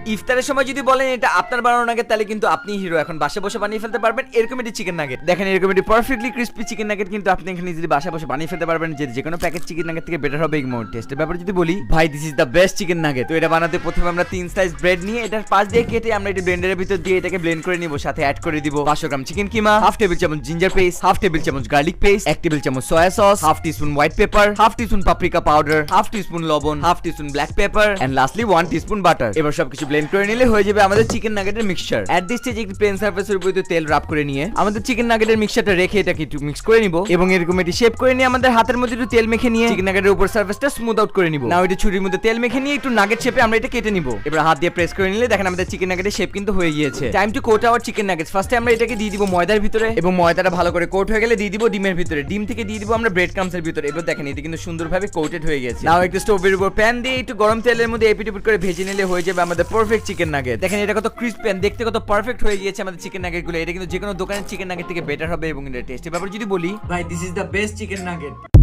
ইফতারের সময় যদি বলেন এটা আপনার বানানো নাগেট তাহলে কিন্তু আপনি হিরো। এখন বাসায় বসে বানিয়ে ফেলতে পারবেন এরকম একটি চিকেন নাগেট। দেখেন এরকম একটি পারফেক্টলি ক্রিস্পি চিকেন নাগেট কিন্তু আপনি এখানে ইজিলি বাসায় বসে বানিয়ে ফেলতে পারবেন, যে কোনো প্যাকেট চিকেন নাগেট থেকে বেটার হবে। এবং টেস্টের ব্যাপারে যদি বলি ভাই this is the best chicken nugget. তো এটা বানাতে প্রথমে আমরা 3 স্লাইস ব্রেড নিয়ে এটার পাশ দিয়ে কেটে আমরা এটা ব্লেন্ডারের ভিতর দিয়ে এটাকে ব্লেন্ড করে নিব। সাথে অ্যাড করে দিব 500 gram chicken keema, half table চামচ জিঞ্জার পেস্ট, হাফ টেবিল চামচ গার্লিক পেস্ট, 1 টেবিল চামচ soya sauce, half teaspoon white pepper, half teaspoon paprika powder, half teaspoon লবণ, half teaspoon black pepper and lastly 1 teaspoon butter. এবার সবকিছু blend করে নিলে হয়ে যাবে আমাদের চিকেন নাগেটের মিক্সচার। এট দিস স্টেজ একটি প্লেন সারফেসের উপর তেল রাব করে নিয়ে আমাদের চিকেন নাগেটের মিক্সচারটা রেখে এটাকে একটু মিক্স করে নিব এবং এরকম একটি শেপ করে নিয়ে আমাদের হাতের মধ্যে একটু তেল মেখে নিয়ে চিকেন নাগেটের উপর সারফেসটা স্মুথ আউট করে নিব। নাও এটা ছুরির মধ্যে তেল মেখে নিয়ে একটু নাগেট শেপে আমরা এটা কেটে নিব। এবার হাত দিয়ে প্রেস করে নিলে দেখেন আমাদের চিকেন নাগেটের শেপ কিন্তু হয়ে গিয়েছে। Time to coat our chicken nuggets. ফার্স্টে আমরা এটাকে দিয়ে দিব ময়দার ভিতরে এবং ময়দাটা ভালো করে কোট হয়ে গেলে দিয়ে দিব ডিমের ভিতরে, ডিম থেকে দিয়ে দিব আমরা ব্রেড ক্রামসের ভিতরে। এবার দেখেন এটা কিন্তু সুন্দরভাবে কোটেড হয়ে গেছে। নাও একটু স্টোভের উপর প্যান দিয়ে একটু গরম তেলের মধ্যে এপিট ওপিট করে ভেজে নিলে হয়ে যাবে আমাদের পারফেক্ট চিকেন নাগেট। দেখেন এটা কত ক্রিস্পি এন্ড দেখতে কত পারফেক্ট হয়ে গিয়েছে আমাদের চিকেন নাগেট গুলো। এটা কিন্তু যে কোনো দোকানের চিকেন নাগেট থেকে বেটার হবে এবং এটা টেস্টের ব্যাপারে যদি বলি ভাই this is the best chicken nugget.